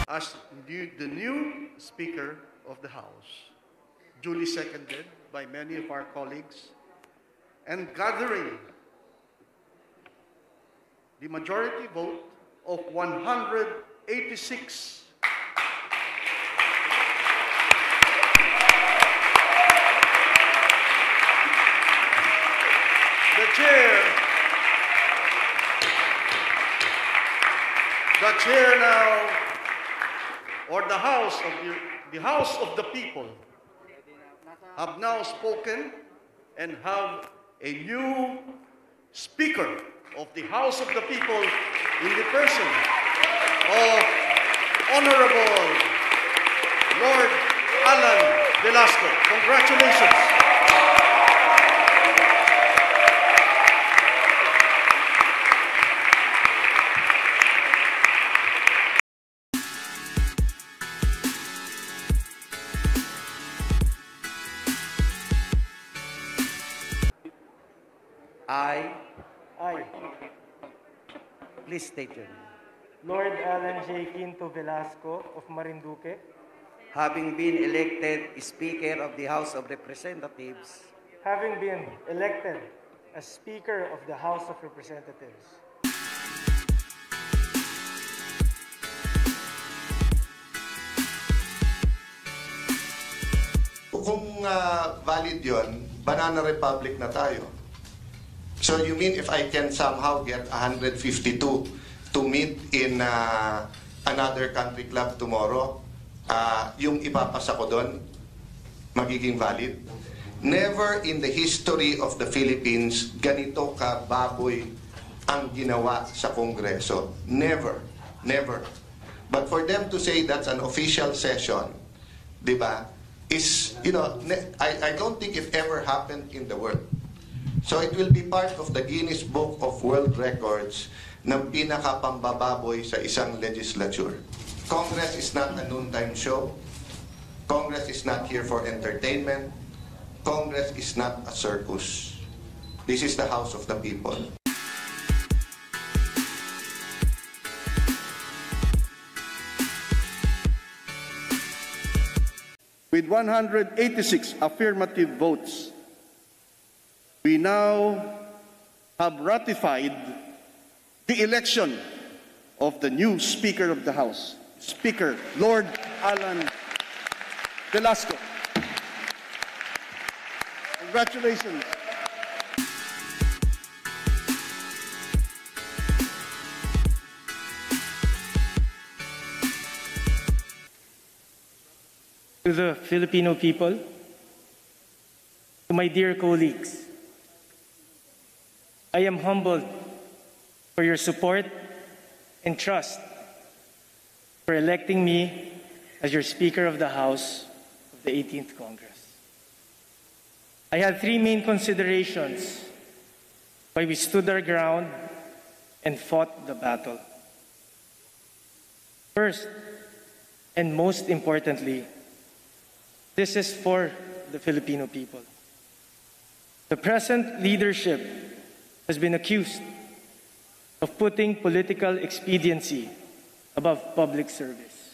as the new Speaker of the House, duly seconded by many of our colleagues, and gathering the majority vote of 186. The chair now, or the House of the people, have now spoken and have a new Speaker of the House of the People in the person of Honorable Lord Allan Velasco. Congratulations. I. Please state your name. Lord Allan J. Quinto Velasco of Marinduque, Having been elected Speaker of the House of Representatives, having been elected as Speaker of the House of Representatives, kung valid yon, Banana Republic na tayo. So you mean if I can somehow get 152 to meet in another country club tomorrow, yung ipapasa ko doon, magiging valid? Never in the history of the Philippines ganito kababoy ang ginawa sa Kongreso. Never. Never. But for them to say that's an official session, di ba, is, you know, I don't think it ever happened in the world. So it will be part of the Guinness Book of World Records ng pinakapambababoy sa isang legislature. Congress is not a noontime show. Congress is not here for entertainment. Congress is not a circus. This is the House of the People. With 186 affirmative votes, we now have ratified the election of the new Speaker of the House, Speaker Lord Allan Velasco. Congratulations. to the Filipino people, to my dear colleagues, I am humbled for your support and trust for electing me as your Speaker of the House of the 18th Congress. I had three main considerations why we stood our ground and fought the battle. First, and most importantly, this is for the Filipino people. The present leadership has been accused of putting political expediency above public service.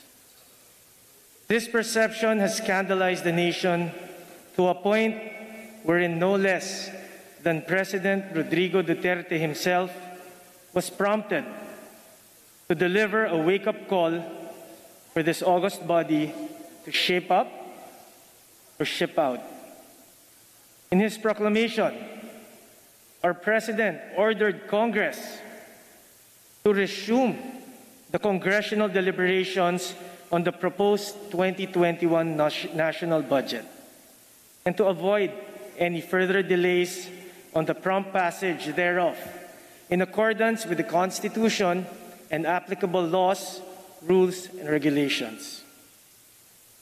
This perception has scandalized the nation to a point wherein no less than President Rodrigo Duterte himself was prompted to deliver a wake-up call for this august body to shape up or ship out. In his proclamation, our President ordered Congress to resume the congressional deliberations on the proposed 2021 national budget and to avoid any further delays on the prompt passage thereof in accordance with the Constitution and applicable laws, rules, and regulations.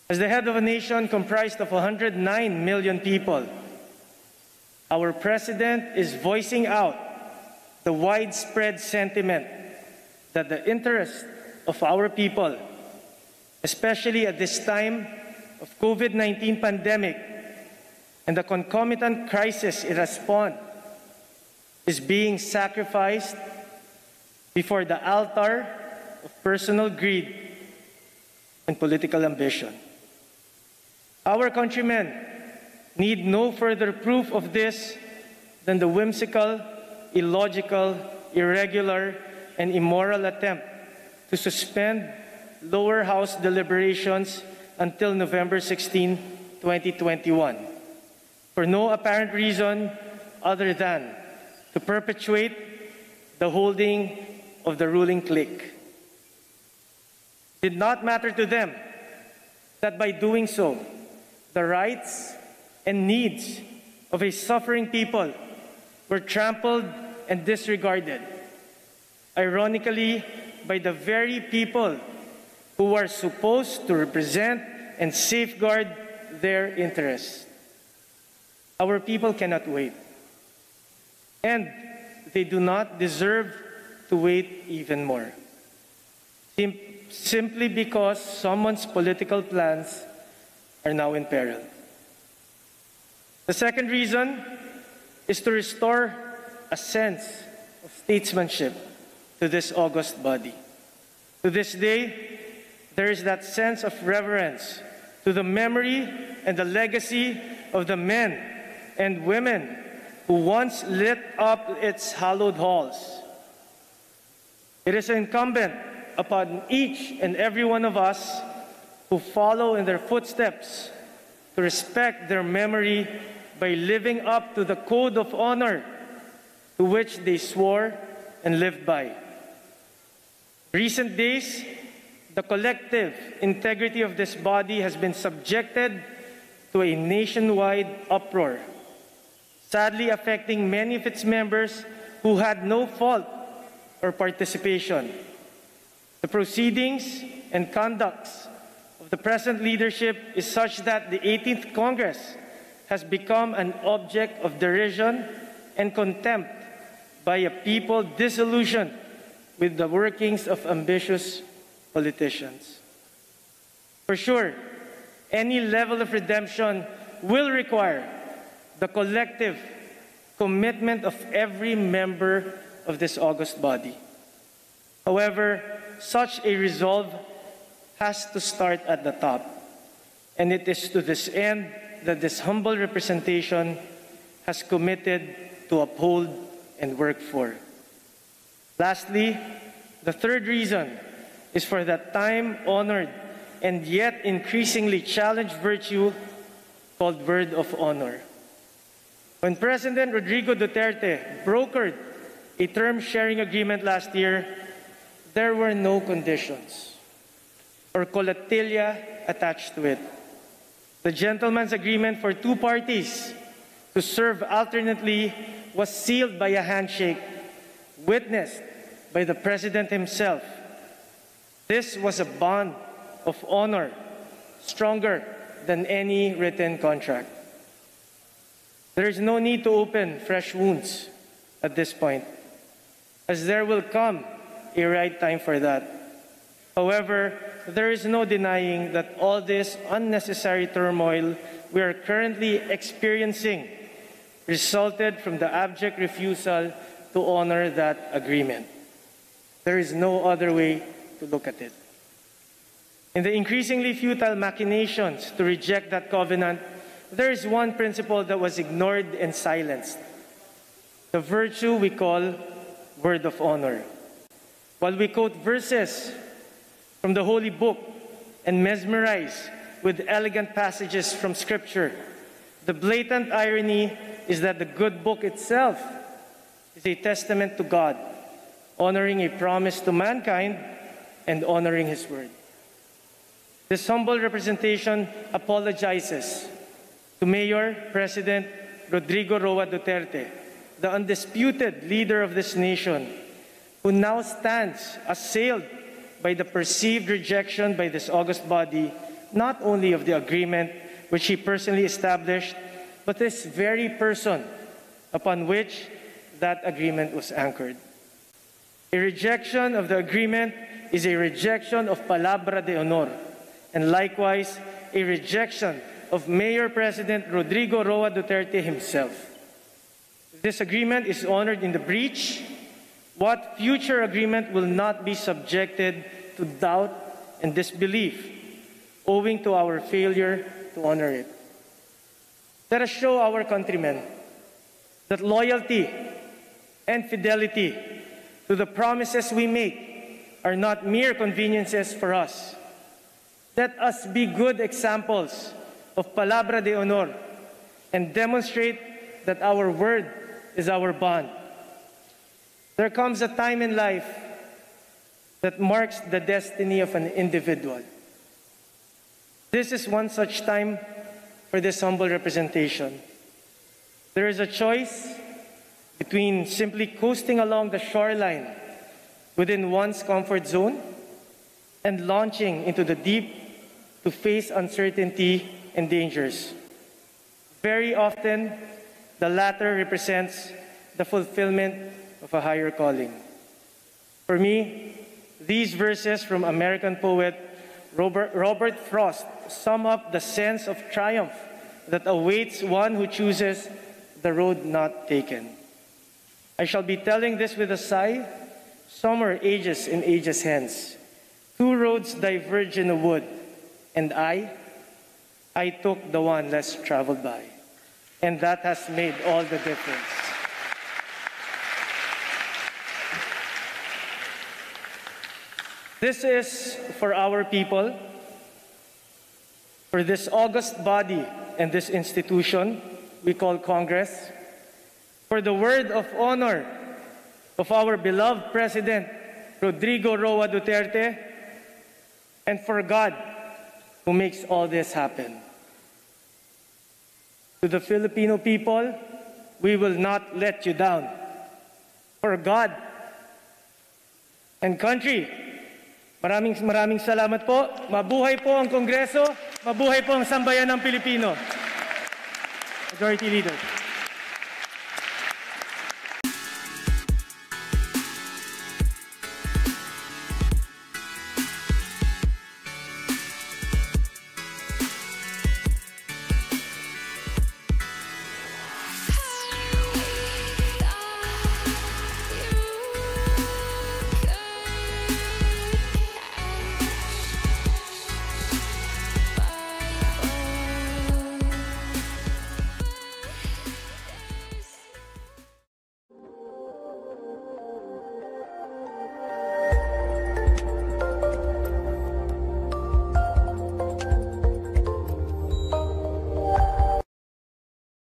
As the head of a nation comprised of 109 million people, our President is voicing out the widespread sentiment that the interests of our people, especially at this time of COVID-19 pandemic and the concomitant crisis it has spawned, is being sacrificed before the altar of personal greed and political ambition. Our countrymen need no further proof of this than the whimsical, illogical, irregular, and immoral attempt to suspend lower house deliberations until November 16, 2021, for no apparent reason other than to perpetuate the holding of the ruling clique. It did not matter to them that by doing so, the rights and needs of a suffering people were trampled and disregarded, ironically, by the very people who are supposed to represent and safeguard their interests. Our people cannot wait, and they do not deserve to wait even more, simply because someone's political plans are now in peril. The second reason is to restore a sense of statesmanship to this august body. To this day, there is that sense of reverence to the memory and the legacy of the men and women who once lit up its hallowed halls. It is incumbent upon each and every one of us who follow in their footsteps to respect their memory by living up to the code of honor to which they swore and lived by. Recent days, the collective integrity of this body has been subjected to a nationwide uproar, sadly affecting many of its members who had no fault or participation. The proceedings and conducts of the present leadership is such that the 18th Congress has become an object of derision and contempt by a people disillusioned with the workings of ambitious politicians. For sure, any level of redemption will require the collective commitment of every member of this august body. However, such a resolve has to start at the top, and it is to this end that this humble representation has committed to uphold and work for. Lastly, the third reason is for that time-honored and yet increasingly challenged virtue called word of honor. When President Rodrigo Duterte brokered a term-sharing agreement last year, there were no conditions or colatilia attached to it. The gentleman's agreement for two parties to serve alternately was sealed by a handshake witnessed by the President himself. This was a bond of honor, stronger than any written contract. There is no need to open fresh wounds at this point, as there will come a right time for that. However, there is no denying that all this unnecessary turmoil we are currently experiencing resulted from the abject refusal to honor that agreement. There is no other way to look at it. In the increasingly futile machinations to reject that covenant, there is one principle that was ignored and silenced: the virtue we call word of honor. While we quote verses from the Holy Book and mesmerize with elegant passages from Scripture, the blatant irony is that the good book itself is a testament to God, honoring a promise to mankind and honoring His word. This humble representation apologizes to Mayor President Rodrigo Roa Duterte, the undisputed leader of this nation, who now stands assailed by the perceived rejection by this august body, not only of the agreement which he personally established, but this very person upon which that agreement was anchored. A rejection of the agreement is a rejection of palabra de honor, and likewise a rejection of Mayor President Rodrigo Roa Duterte himself. If this agreement is honored in the breach, what future agreement will not be subjected to doubt and disbelief owing to our failure to honor it. Let us show our countrymen that loyalty and fidelity to the promises we make are not mere conveniences for us. Let us be good examples of palabra de honor and demonstrate that our word is our bond. There comes a time in life that marks the destiny of an individual. This is one such time for this humble representation. There is a choice between simply coasting along the shoreline within one's comfort zone and launching into the deep to face uncertainty and dangers. Very often, the latter represents the fulfillment of a higher calling. For me, these verses from American poet Robert Frost sum up the sense of triumph that awaits one who chooses the road not taken. I shall be telling this with a sigh. Some are ages in ages hence. Two roads diverge in a wood, and I took the one less traveled by. And that has made all the difference. This is for our people, for this august body and this institution we call Congress, for the word of honor of our beloved President Rodrigo Roa Duterte, and for God who makes all this happen. To the Filipino people, we will not let you down. For God and country, maraming salamat po. Mabuhay po ang Kongreso, mabuhay po ang sambayan ng Pilipino. Majority Leader.